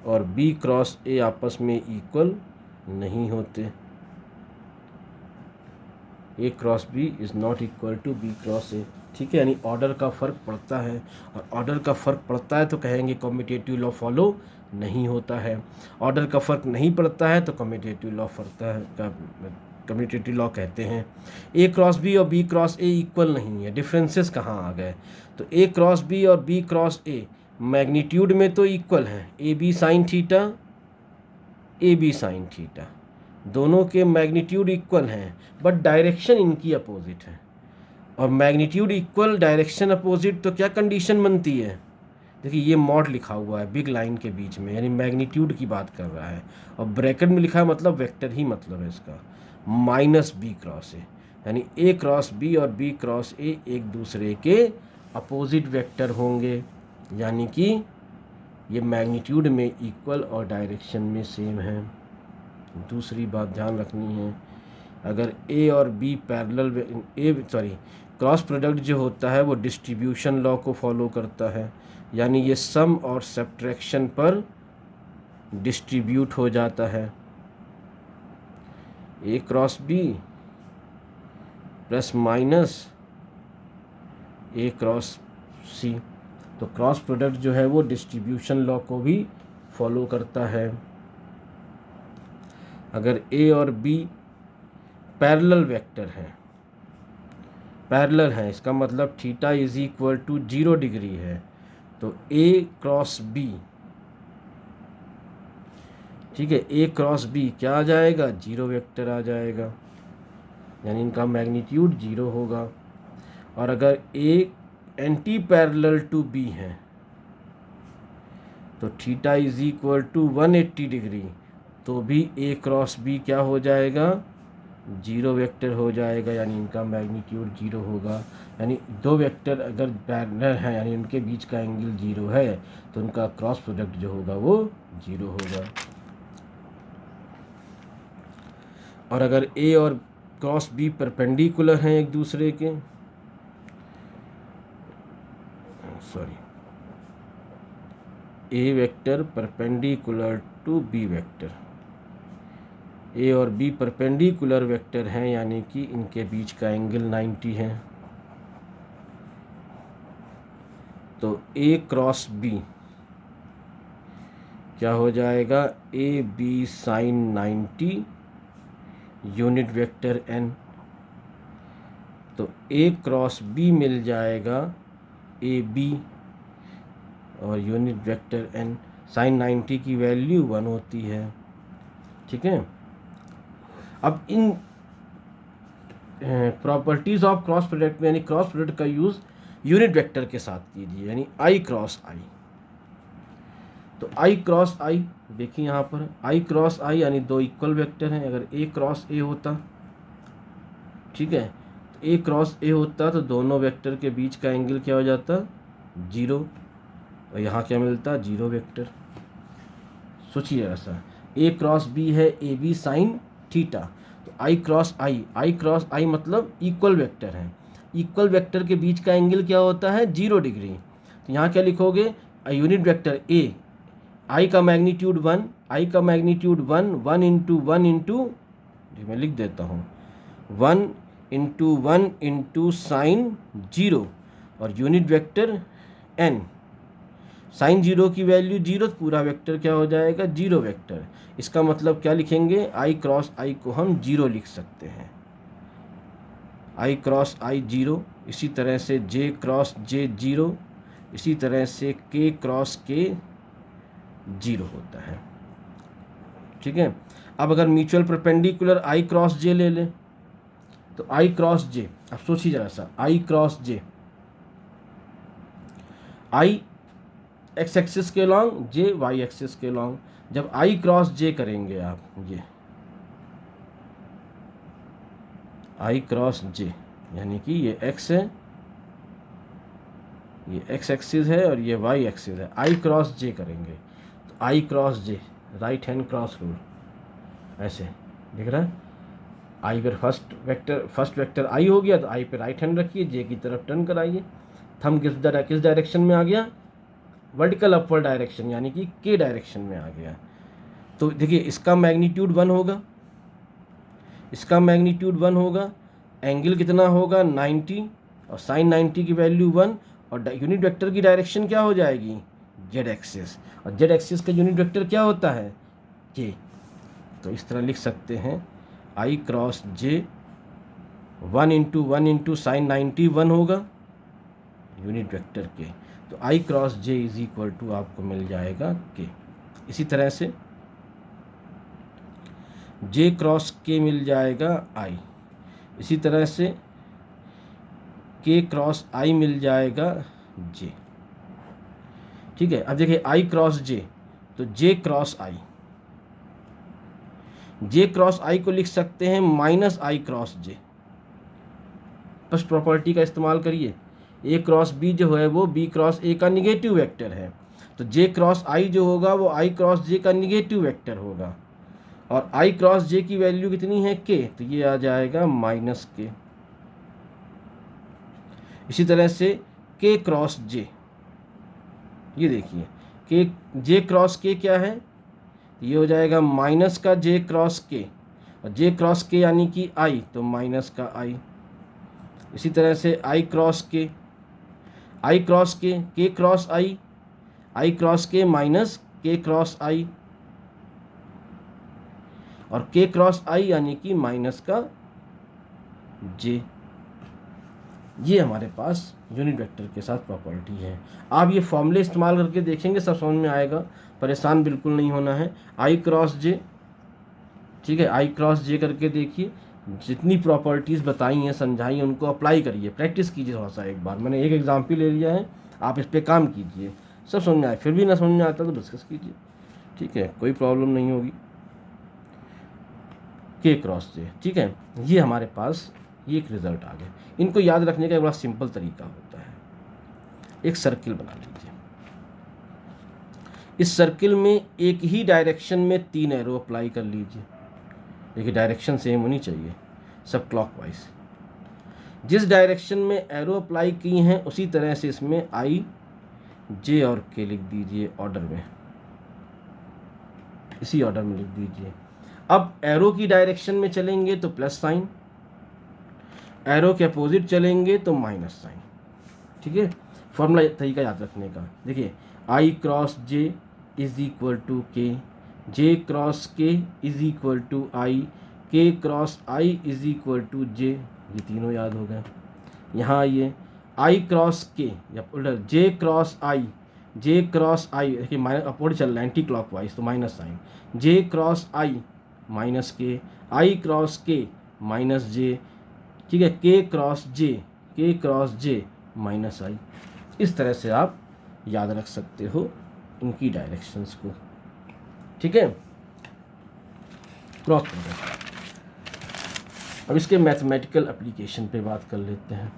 और बी क्रॉस ए आपस में इक्वल नहीं होते। A cross b is not equal to b cross a, ठीक है, यानी ऑर्डर का फ़र्क पड़ता है, और ऑर्डर का फ़र्क पड़ता है तो कहेंगे कम्यूटेटिव लॉ फॉलो नहीं होता है, ऑर्डर का फ़र्क नहीं पड़ता है तो कम्यूटेटिव लॉ फरता है, कम्यूटेटिव लॉ कहते हैं। ए क्रॉस बी और बी क्रॉस ए इक्वल नहीं है, डिफरेंसेस कहाँ आ गए, तो ए क्रॉस बी और बी क्रॉस ए मैग्नीट्यूड में तो इक्वल हैं, A B sine theta, A B sine theta, दोनों के मैग्नीट्यूड इक्वल हैं, बट डायरेक्शन इनकी अपोजिट है। और मैग्नीट्यूड इक्वल डायरेक्शन अपोजिट, तो क्या कंडीशन बनती है, देखिए ये मॉड लिखा हुआ है बिग लाइन के बीच में, यानी मैग्नीट्यूड की बात कर रहा है, और ब्रैकेट में लिखा है मतलब वेक्टर ही मतलब है इसका, माइनस बी क्रॉस ए, यानी ए क्रॉस बी और बी क्रॉस ए एक दूसरे के अपोजिट वेक्टर होंगे, यानी कि ये मैग्नीट्यूड में इक्वल और डायरेक्शन में सेम है। दूसरी बात ध्यान रखनी है, अगर ए और बी पैरेलल क्रॉस प्रोडक्ट जो होता है वो डिस्ट्रीब्यूशन लॉ को फॉलो करता है, यानी ये सम और सब्ट्रैक्शन पर डिस्ट्रीब्यूट हो जाता है। ए क्रॉस बी प्लस माइनस ए क्रॉस सी, तो क्रॉस प्रोडक्ट जो है वो डिस्ट्रीब्यूशन लॉ को भी फॉलो करता है। अगर ए और बी पैरेलल वेक्टर हैं, पैरेलल हैं, इसका मतलब theta is equal to 0 degree है, तो ए क्रॉस बी, ठीक है, ए क्रॉस बी क्या आ जाएगा, 0 वेक्टर आ जाएगा, यानी इनका मैग्नीट्यूड 0 होगा। और अगर A anti parallel to B है तो theta is equal to 180 degree, तो भी ए क्रॉस बी क्या हो जाएगा, जीरो वेक्टर हो जाएगा, यानी इनका मैग्नीट्यूड जीरो होगा। यानी दो वेक्टर अगर पैरेलल हैं यानी उनके बीच का एंगल जीरो है तो उनका क्रॉस प्रोडक्ट जो होगा वो जीरो होगा। और अगर ए और क्रॉस बी परपेंडिकुलर हैं एक दूसरे के, sorry, a vector perpendicular to b vector, a और बी परपेंडिकुलर वेक्टर हैं यानी कि इनके बीच का एंगल 90 है। तो ए क्रॉस बी क्या हो जाएगा, A B sine 90 unit vector n. तो ए क्रॉस बी मिल जाएगा ए बी और यूनिट वेक्टर एन। साइन 90 की वैल्यू 1 होती है। ठीक है, अब इन प्रॉपर्टीज़ ऑफ क्रॉस प्रोडक्ट में यानी क्रॉस प्रोडक्ट का यूज़ यूनिट वेक्टर के साथ कीजिए, यानी आई क्रॉस आई। तो आई क्रॉस आई देखिए यहाँ पर आई क्रॉस आई यानी दो इक्वल वेक्टर हैं। अगर ए क्रॉस ए होता, ठीक है, तो ए क्रॉस ए होता तो दोनों वेक्टर के बीच का एंगल क्या हो जाता, जीरो, और यहाँ क्या मिलता, जीरो वेक्टर। सोचिए ऐसा, ए क्रॉस बी है ए बी साइन थीटा, तो आई क्रॉस आई मतलब इक्वल वेक्टर है। इक्वल वेक्टर के बीच का एंगल क्या होता है, 0 डिग्री। तो यहाँ क्या लिखोगे, यूनिट वेक्टर ए, आई का मैग्नीट्यूड 1, आई का मैग्नीट्यूड 1, 1 इंटू 1 इंटू, मैं लिख देता हूँ, 1 इंटू 1 इंटू साइन 0 और यूनिट वेक्टर एन। साइन 0 की वैल्यू 0, पूरा वेक्टर क्या हो जाएगा, 0 वेक्टर। इसका मतलब क्या लिखेंगे, आई क्रॉस आई को हम 0 लिख सकते हैं, आई क्रॉस आई 0। इसी तरह से जे क्रॉस जे 0, इसी तरह से के क्रॉस के 0 होता है। ठीक है, अब अगर म्यूचुअल परपेंडिकुलर आई क्रॉस जे ले लें तो आई क्रॉस जे, अब सोचिए जरा सा, आई क्रॉस जे, आई एक्स एक्सिस के लॉन्ग, जे वाई एक्सिस के लॉन्ग। जब आई क्रॉस जे करेंगे आप, ये आई क्रॉस जे यानी कि ये एक्स है, ये एक्स एक्सिस है और ये वाई एक्सिस है, आई क्रॉस जे करेंगे तो i cross J, right hand cross rule, ऐसे दिख रहा है। आई पर फर्स्ट वेक्टर आई हो गया तो आई पे राइट हैंड रखिए, जे की तरफ टर्न कराइए, थंब किस डायरेक्शन में आ गया, वर्टिकल अपवर्ड डायरेक्शन यानी कि के डायरेक्शन में आ गया। तो देखिए इसका मैग्नीट्यूड 1 होगा, इसका मैग्नीट्यूड 1 होगा, एंगल कितना होगा 90 और साइन 90 की वैल्यू 1 और यूनिट वेक्टर की डायरेक्शन क्या हो जाएगी, जेड एक्सिस, और जेड एक्सिस का यूनिट वेक्टर क्या होता है, जे। तो इस तरह लिख सकते हैं i cross j 1 into sine 90 1 होगा यूनिट वेक्टर के, तो i cross j is equal to आपको मिल जाएगा के। इसी तरह से जे क्रॉस के मिल जाएगा आई, इसी तरह से के क्रॉस आई मिल जाएगा जे। ठीक है, अब देखिए आई क्रॉस जे, तो जे क्रॉस आई, जे क्रॉस आई को लिख सकते हैं माइनस आई क्रॉस जे। फर्स्ट प्रॉपर्टी का इस्तेमाल करिए, ए क्रॉस बी जो है वो बी क्रॉस ए का निगेटिव वेक्टर है, तो जे क्रॉस आई जो होगा वो आई क्रॉस जे का निगेटिव वेक्टर होगा, और आई क्रॉस जे की वैल्यू कितनी है के, तो ये आ जाएगा माइनस के। इसी तरह से के क्रॉस जे, ये देखिए के जे क्रॉस के क्या है, ये हो जाएगा माइनस का जे क्रॉस के, और जे क्रॉस के यानी कि आई, तो माइनस का आई। इसी तरह से आई क्रॉस के क्रॉस आई क्रॉस के माइनस के क्रॉस आई, और के क्रॉस आई यानी कि माइनस का जे। ये हमारे पास यूनिट वेक्टर के साथ प्रॉपर्टी है। आप ये फॉर्मूले इस्तेमाल करके देखेंगे, सब समझ में आएगा, परेशान बिल्कुल नहीं होना है। आई क्रॉस जे, ठीक है, आई क्रॉस जे करके देखिए, जितनी प्रॉपर्टीज़ बताई हैं समझाई हैं उनको अप्लाई करिए, प्रैक्टिस कीजिए थोड़ा सा। एक बार मैंने एक एग्जाम्पल ले लिया है, आप इस पर काम कीजिए, सब समझ में आए। फिर भी ना समझ में आता तो डिस्कस कीजिए, ठीक है, कोई प्रॉब्लम नहीं होगी। के क्रॉस जे। ठीक है, ये हमारे पास ये एक रिजल्ट आ गया। इनको याद रखने का एक बड़ा सिंपल तरीका होता है। एक सर्किल बना लीजिए, इस सर्किल में एक ही डायरेक्शन में 3 एरो अप्लाई कर लीजिए। देखिए डायरेक्शन सेम होनी चाहिए, सब क्लॉकवाइज। जिस डायरेक्शन में एरो अप्लाई की हैं उसी तरह से इसमें आई, जे और के लिख दीजिए ऑर्डर में, इसी ऑर्डर में लिख दीजिए। अब एरो की डायरेक्शन में चलेंगे तो प्लस साइन, एरो के अपोजिट चलेंगे तो माइनस साइन। ठीक है, फॉर्मूला तरीका याद रखने का। देखिए i cross j is equal to k, j cross k is equal to i, k cross i is equal to j. ये तीनों याद हो गए। यहाँ आइए, आई क्रॉस के या उल्टा जे क्रॉस आई, जे क्रॉस आई, देखिए माइनस अपवर्ड चल रहा है एंटी क्लॉकवाइज तो माइनस साइन, जे क्रॉस आई माइनस के, आई क्रॉस के माइनस जे। ठीक है, के क्रॉस जे, के क्रॉस जे माइनस आई। इस तरह से आप याद रख सकते हो इनकी डायरेक्शंस को। ठीक है, क्रॉस प्रोडक्ट। अब इसके मैथमेटिकल एप्लीकेशन पे बात कर लेते हैं।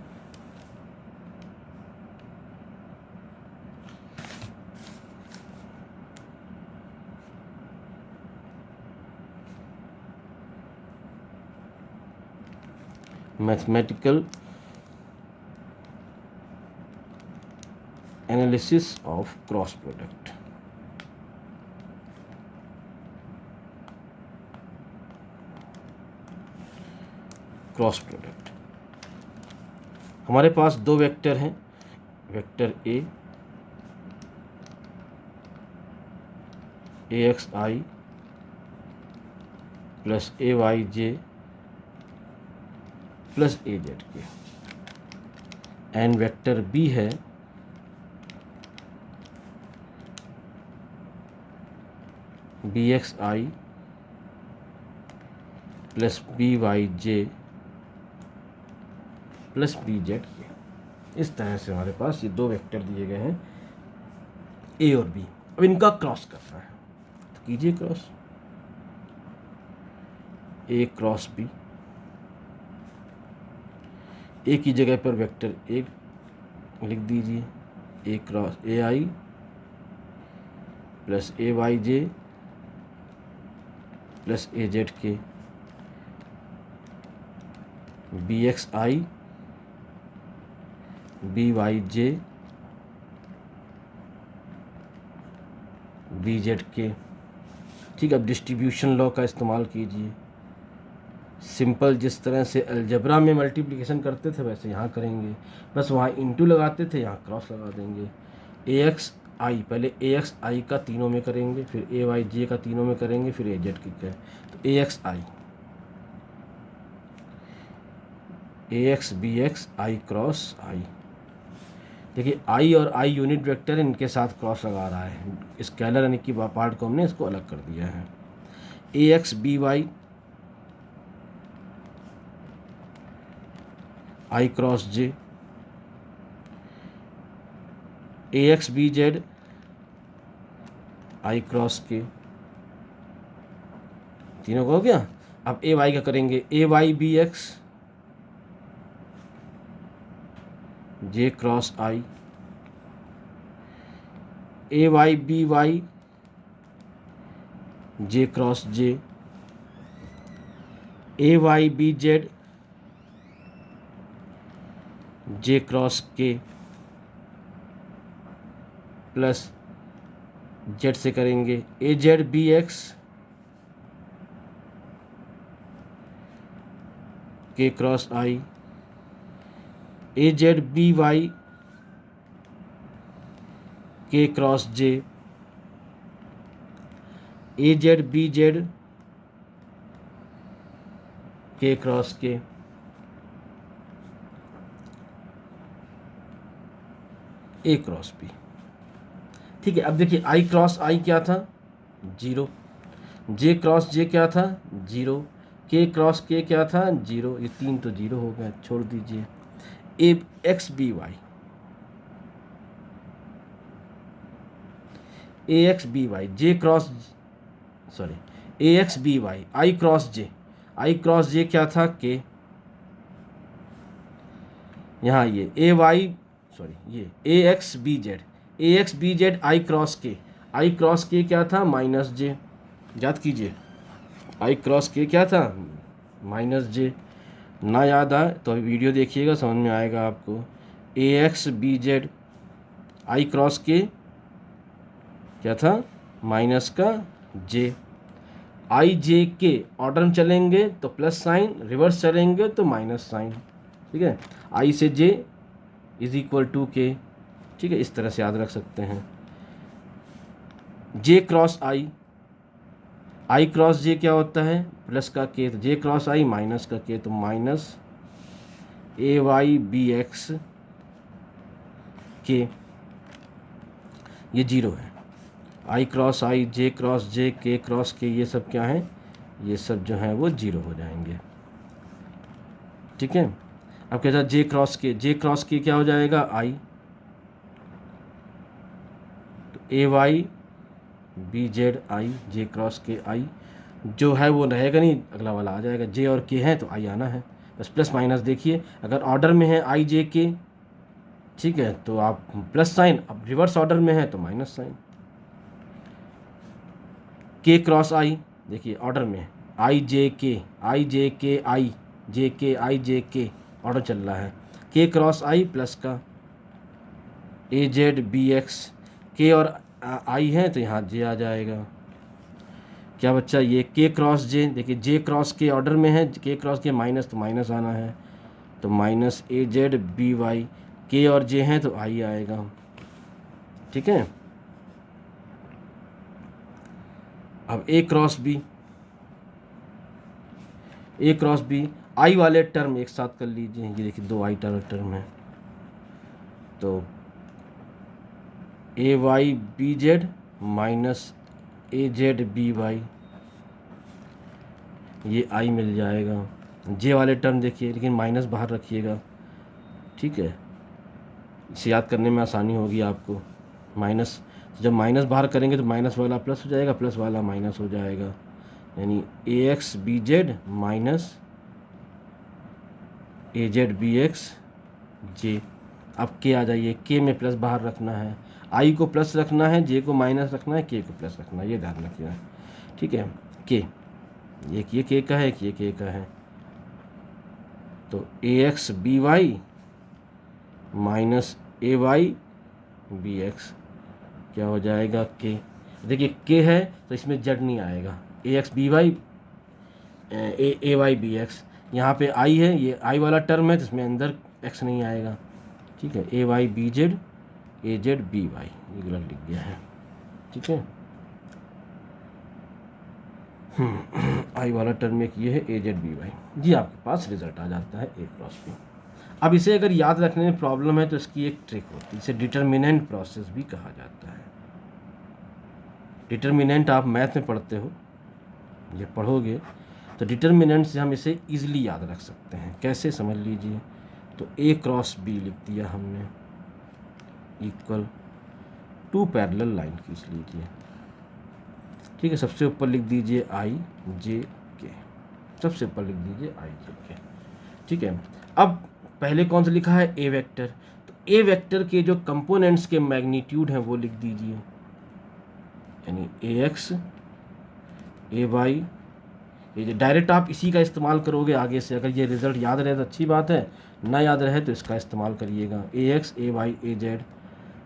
Mathematical analysis of cross product. Cross product, हमारे पास दो वेक्टर हैं, vector A x i plus A y j plus A z k, and vector B है B x i plus B y j plus B z k. इस तरह से हमारे पास ये दो वेक्टर दिए गए हैं ए और बी। अब इनका क्रॉस करना है तो कीजिए cross, a cross b. A की जगह पर वेक्टर ए लिख दीजिए, a cross a i plus A y j plus A z k, b x i b y j b z k. ठीक, अब डिस्ट्रीब्यूशन लॉ का इस्तेमाल कीजिए। सिंपल जिस तरह से अलजेब्रा में मल्टीप्लिकेशन करते थे वैसे यहाँ करेंगे, बस वहाँ इंटू लगाते थे, यहाँ क्रॉस लगा देंगे। ए एक्स आई, पहले ए एक्स आई का तीनों में करेंगे, फिर ए वाई जे का तीनों में करेंगे, फिर ए जेड की। तो ए एक्स आई, ए एक्स बी एक्स आई क्रॉस आई। देखिए आई और आई यूनिट वेक्टर, इनके साथ क्रॉस लगा रहा है, स्केलर यानी कि पार्ट को हमने इसको अलग कर दिया है। A x B y i cross j, a x b z i cross k, तीनों का हो गया। अब ए वाई का करेंगे, ए वाई बी एक्स जे क्रॉस आई, ए y B y j cross j, ए y B Z J cross के, प्लस जेड से करेंगे ए जेड बी एक्स के क्रॉस आई, ए जेड बी वाई के क्रॉस जे, ए जेड बी जेड के क्रॉस के, ए cross B. ठीक है, अब देखिए आई क्रॉस आई क्या था, 0, जे क्रॉस जे क्या था, 0, के क्रॉस के क्या था, 0। ये तीन तो 0 हो गए, छोड़ दीजिए। A x B y, a x B y j cross, sorry a x B y i cross j, i cross j क्या था, के। यहाँ ये ए वाई, सॉरी ये a x b z, a x b z i cross k. I cross k क्या था, minus जे। याद कीजिए, आई cross k क्या था, माइनस जे। ना याद आए तो अभी वीडियो देखिएगा, समझ में आएगा आपको। A x b z i cross k क्या था, माइनस का जे। आई जे के ऑर्डर में चलेंगे तो प्लस साइन, रिवर्स चलेंगे तो माइनस साइन। ठीक है, आई से जे इज इक्वल टू के। ठीक है, इस तरह से याद रख सकते हैं। जे क्रॉस आई, आई क्रॉस जे क्या होता है, प्लस का के, तो जे क्रॉस आई माइनस का के, तो माइनस ए वाई बी एक्स के, ये जीरो है। आई क्रॉस आई, जे क्रॉस जे, के क्रॉस के, ये सब क्या है, ये सब जो है वो जीरो हो जाएंगे। ठीक है, अब कहता है जे क्रॉस के, जे क्रॉस के क्या हो जाएगा, आई, तो a y B z i, j cross k i जो है वो रहेगा नहीं, अगला वाला आ जाएगा। जे और के हैं तो आई आना है, बस प्लस माइनस देखिए। अगर ऑर्डर में है आई जे के, ठीक है, तो आप प्लस साइन, अब रिवर्स ऑर्डर में है तो माइनस साइन। के क्रॉस आई, देखिए ऑर्डर में आई जे के, आई जे के आई, जे के आई, जे के ऑर्डर चल रहा है। के क्रॉस आई प्लस का ए जेड बी एक्स, के और आई है तो यहाँ जे आ जाएगा। क्या बच्चा, ये के क्रॉस जे, देखिए जे क्रॉस के ऑर्डर में है, के क्रॉस के माइनस तो माइनस आना है, तो माइनस ए जेड बी वाई, के और जे हैं तो आई आएगा। ठीक है, अब a cross b, a cross b i वाले टर्म एक साथ कर लीजिए, ये देखिए दो आई टर्म है, तो a y B Z minus A z b y, ये आई मिल जाएगा। जे वाले टर्म देखिए, लेकिन माइनस बाहर रखिएगा। ठीक है, इसे याद करने में आसानी होगी आपको। माइनस, जब माइनस बाहर करेंगे तो माइनस वाला प्लस हो जाएगा, प्लस वाला माइनस हो जाएगा, यानी ए एक्स बी जेड माइनस ए जेड बी एक्स जे। अब के आ जाइए, के में प्लस बाहर रखना है, आई को प्लस रखना है, जे को माइनस रखना है, के को प्लस रखना है, ये ध्यान रखिएगा। ठीक है, के, एक ये के का है, एक ये के का है, तो ए एक्स बी वाई माइनस ए वाई बी एक्स क्या हो जाएगा, के। देखिए के है तो इसमें जेड नहीं आएगा, ए एक्स बी वाई ए वाई बी एक्स, यहाँ पे आई है, ये आई वाला टर्म है तो इसमें अंदर एक्स नहीं आएगा। ठीक है, a y B z a z b y, ये गलत लिख गया है। ठीक है, आई वाला टर्म एक ये है, ए जेड बी वाई, जी आपके पास रिजल्ट आ जाता है ए क्रॉस बी। अब इसे अगर याद रखने में प्रॉब्लम है तो इसकी एक ट्रिक होती है, इसे डिटर्मिनेंट प्रोसेस भी कहा जाता है। डिटर्मिनेंट आप मैथ में पढ़ते हो, ये पढ़ोगे तो डिटर्मिनेंट से हम इसे इजीली याद रख सकते हैं। कैसे, समझ लीजिए, तो ए क्रॉस बी लिख दिया हमने, इक्वल टू पैरेलल लाइन खींच लीजिए। ठीक है, सबसे ऊपर लिख दीजिए आई जे के, सबसे ऊपर लिख दीजिए आई जे के। ठीक है, अब पहले कौन सा लिखा है, ए वेक्टर, तो ए वेक्टर के जो कंपोनेंट्स के मैग्नीट्यूड हैं वो लिख दीजिए, यानी ए एक्स ए वाई, ये डायरेक्ट आप इसी का इस्तेमाल करोगे आगे से। अगर ये रिज़ल्ट याद रहे तो अच्छी बात है, ना याद रहे तो इसका इस्तेमाल करिएगा। A x A y A z,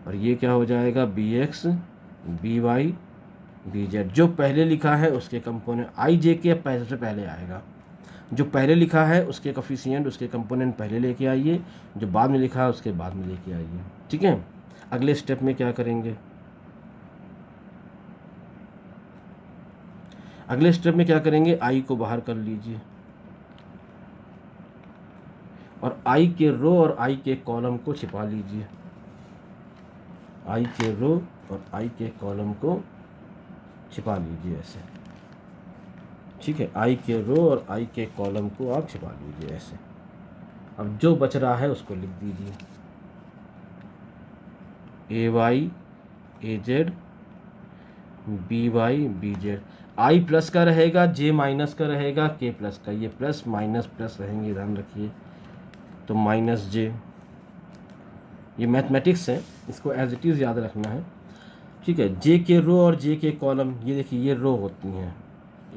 और ये क्या हो जाएगा, B x B y B z. जो पहले लिखा है उसके कंपोनेंट, आई जे के सबसे पहले आएगा, जो पहले लिखा है उसके कोफिशिएंट, उसके कंपोनेंट पहले लेके आइए, जो बाद में लिखा है उसके बाद में लेके आइए। ठीक है, अगले स्टेप में क्या करेंगे, अगले स्टेप में क्या करेंगे, आई को बाहर कर लीजिए और आई के रो और आई के कॉलम को छिपा लीजिए। आई के रो और आई के कॉलम को छिपा लीजिए ऐसे। ठीक है, आई के रो और आई के कॉलम को आप छिपा लीजिए ऐसे। अब जो बच रहा है उसको लिख दीजिए, a y A z b y B z. I plus का रहेगा, जे माइनस का रहेगा, के प्लस का, ये प्लस माइनस प्लस रहेंगे, ध्यान रखिए। तो माइनस जे, ये मैथमेटिक्स है, इसको एज इट इज़ याद रखना है, ठीक है। जे के रो और जे के कॉलम, ये देखिए ये रो होती हैं,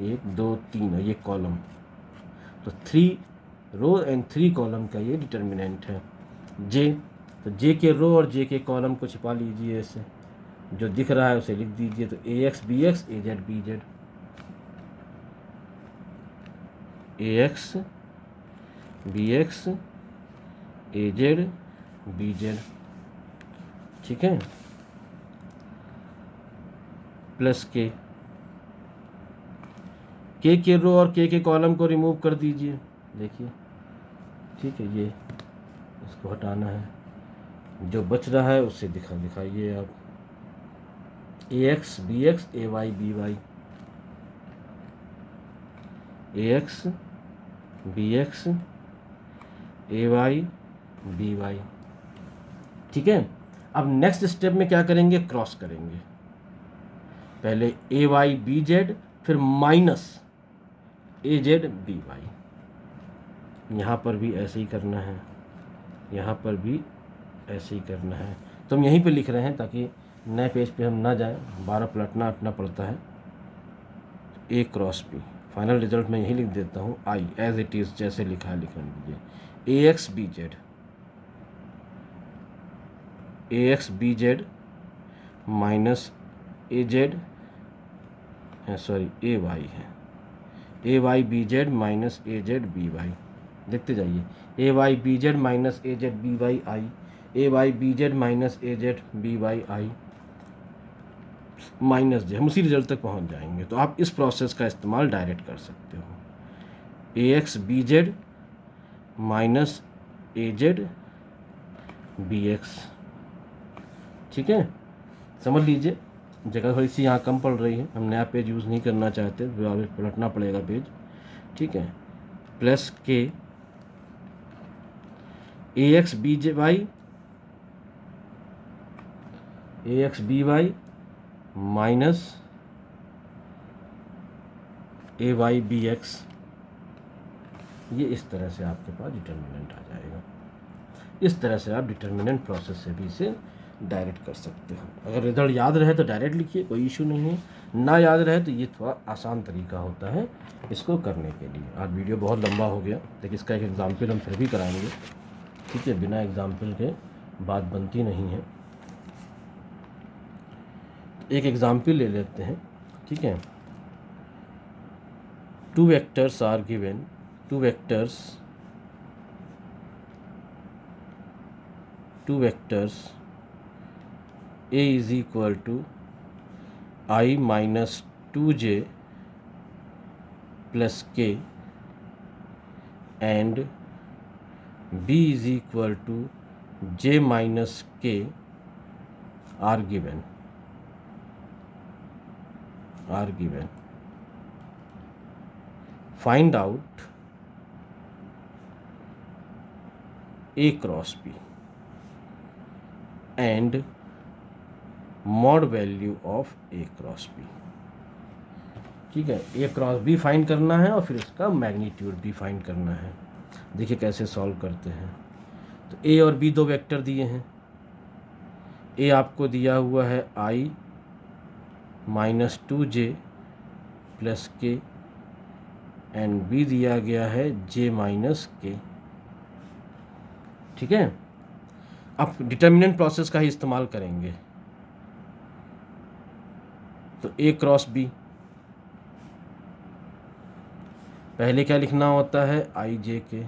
1 2 3, ये कॉलम, तो 3 रो एंड 3 कॉलम का ये डिटर्मिनेंट है जे। तो जे के रो और जे के कॉलम को छिपा लीजिए, ऐसे जो दिख रहा है उसे लिख दीजिए। तो ए x B x A z B z, a x B x A z B Z, ठीक है, प्लस के रो और के कॉलम को रिमूव कर दीजिए, देखिए, ठीक है। ये इसको हटाना है, जो बच रहा है उससे दिखाइए आप, ए x B x A y B y, a x B x A y B Y, ठीक है। अब नेक्स्ट स्टेप में क्या करेंगे, क्रॉस करेंगे, पहले ए वाई बी जेड, फिर माइनस ए जेड बी वाई। यहाँ पर भी ऐसे ही करना है, यहाँ पर भी ऐसे ही करना है। तो हम यहीं पे लिख रहे हैं ताकि नए पेज पे हम ना जाएं, 12 पलटना हटना पड़ता है। ए क्रॉस बी, फाइनल रिजल्ट मैं यही लिख देता हूँ, आई एज इट इज़, जैसे लिखा है लिख लीजिए। ए x b z, a x b Z minus A Z, sorry A Y है, a y B Z minus A z b Y, देखते जाइए, ए वाई बी जेड माइनस ए जेड बी वाई आई, ए y B Z minus ए z b y आई minus जे, हम उसी result तक पहुंच जाएंगे। तो आप इस प्रोसेस का इस्तेमाल डायरेक्ट कर सकते हो, ए एक्स बी जेड माइनस ए जेड बी एक्स, ठीक है। समझ लीजिए, जगह थोड़ी सी यहाँ कम पड़ रही है, हम नया पेज यूज़ नहीं करना चाहते, पलटना पड़ेगा पेज, ठीक है। प्लस के ए x B J Y, a x B Y minus A y B x, ये इस तरह से आपके पास डिटर्मिनेंट आ जाएगा। इस तरह से आप डिटर्मिनेंट प्रोसेस से भी इसे डायरेक्ट कर सकते हो। अगर रिजल्ट याद रहे तो डायरेक्ट लिखिए, कोई इशू नहीं है, ना याद रहे तो ये थोड़ा आसान तरीका होता है इसको करने के लिए। आज वीडियो बहुत लंबा हो गया, लेकिन इसका एक एग्जाम्पल हम फिर भी कराएंगे, ठीक है, बिना एग्जाम्पल के बात बनती नहीं है। एक एग्जाम्पल ले लेते हैं, ठीक है। Two vectors are given, two vectors A is equal to I minus 2j plus k and B is equal to j minus k are given. Find out A cross B and mod value of A cross B, ठीक है। ए cross B find करना है और फिर इसका magnitude भी find करना है। देखिए कैसे सॉल्व करते हैं। तो ए और बी दो वेक्टर दिए हैं, ए आपको दिया हुआ है आई माइनस 2j प्लस के एंड बी दिया गया है j माइनस के, ठीक है। अब डिटर्मिनेंट प्रोसेस का ही इस्तेमाल करेंगे। तो ए क्रॉस बी, पहले क्या लिखना होता है, आई जे के।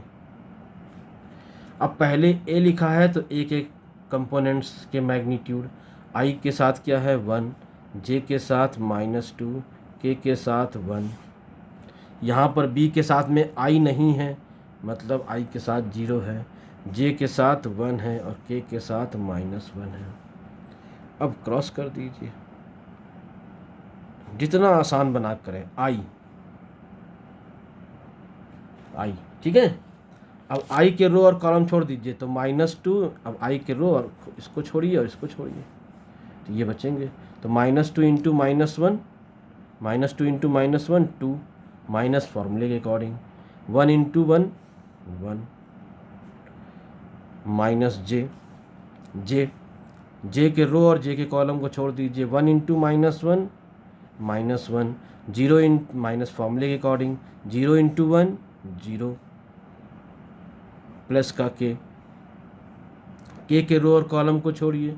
अब पहले ए लिखा है तो ए के कंपोनेंट्स के मैग्नीट्यूड, आई के साथ क्या है 1, जे के साथ -2, के साथ 1। यहाँ पर बी के साथ में आई नहीं है, मतलब आई के साथ 0 है, जे के साथ 1 है और के साथ -1 है। अब क्रॉस कर दीजिए, जितना आसान बना करें, आई, ठीक है। अब आई के रो और कॉलम छोड़ दीजिए, तो -2, अब आई के रो और इसको छोड़िए और इसको छोड़िए, तो ये बचेंगे। तो -2 × -1 -2 इंटू -1 2 माइनस फॉर्मूले के अकॉर्डिंग 1 इंटू 1 1 माइनस जे जे के रो और जे के कॉलम को छोड़ दीजिए 1 इंटू -1 -1 0 इन माइनस फॉर्मूले के अकॉर्डिंग 0 इंटू 1 0 प्लस का के रो और कॉलम को छोड़िए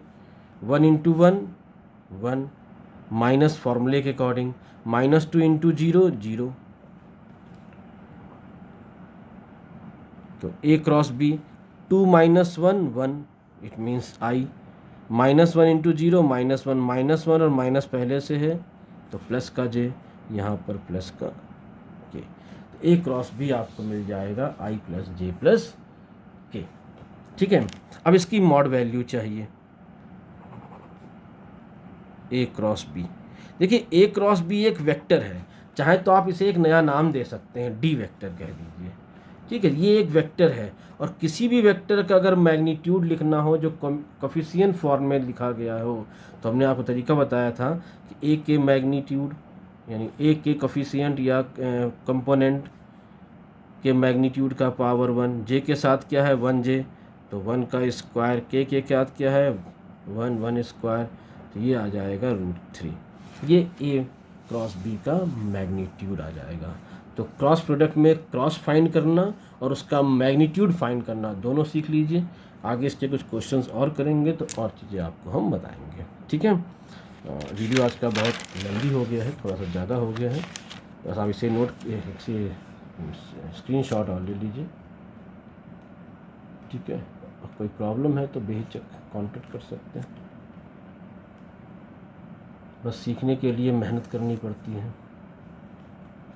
1 इंटू 1 1 माइनस फॉर्मूले के अकॉर्डिंग -2 इंटू 0 0 तो A cross B 2 minus 1 1 it means I -1 into 0 -1 और माइनस पहले से है तो प्लस का J यहाँ पर प्लस का K तो A क्रॉस B आपको मिल जाएगा I plus J plus K। ठीक है, अब इसकी मॉड वैल्यू चाहिए A क्रॉस B। देखिए A क्रॉस B एक वेक्टर है, चाहे तो आप इसे एक नया नाम दे सकते हैं, D वेक्टर कह दीजिए। ठीक है, ये एक वेक्टर है और किसी भी वेक्टर का अगर मैग्नीट्यूड लिखना हो जो कोफिशिएंट फॉर्म में लिखा गया हो तो हमने आपको तरीका बताया था कि ए के मैग्नीट्यूड यानी ए के कोफिशिएंट या कंपोनेंट के मैग्नीट्यूड का पावर 1 जे के साथ क्या है 1 j तो 1 का स्क्वायर के साथ क्या है 1 स्क्वायर तो ये आ जाएगा √3। ये ए क्रॉस बी का मैग्नीट्यूड आ जाएगा। तो क्रॉस प्रोडक्ट में क्रॉस फाइंड करना और उसका मैग्नीट्यूड फाइंड करना दोनों सीख लीजिए। आगे इसके कुछ क्वेश्चंस और करेंगे तो और चीज़ें आपको हम बताएंगे। ठीक है, वीडियो आज का बहुत लंबी हो गया है, थोड़ा सा ज़्यादा हो गया है, बस आप इसे इसे स्क्रीनशॉट और ले लीजिए। ठीक है, कोई प्रॉब्लम है तो बेहिचक कांटेक्ट कर सकते हैं। बस सीखने के लिए मेहनत करनी पड़ती है।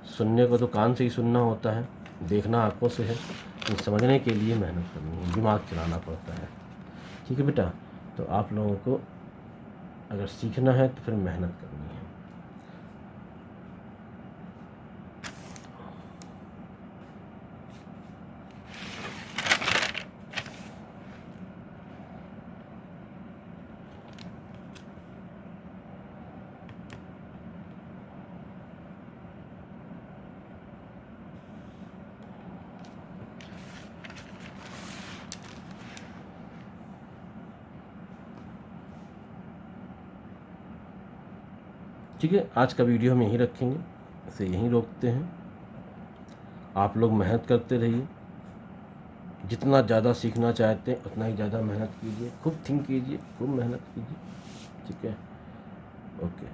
सुनने को तो कान से ही सुनना होता है, देखना आंखों से है, तो समझने के लिए मेहनत करनी है, दिमाग चलाना पड़ता है। ठीक है बेटा, तो आप लोगों को अगर सीखना है तो फिर मेहनत करनी है। ठीक है, आज का वीडियो हम यहीं रखेंगे, इसे यहीं रोकते हैं। आप लोग मेहनत करते रहिए, जितना ज़्यादा सीखना चाहते हैं उतना ही ज़्यादा मेहनत कीजिए, खूब थिंक कीजिए, खूब मेहनत कीजिए। ठीक है, ओके।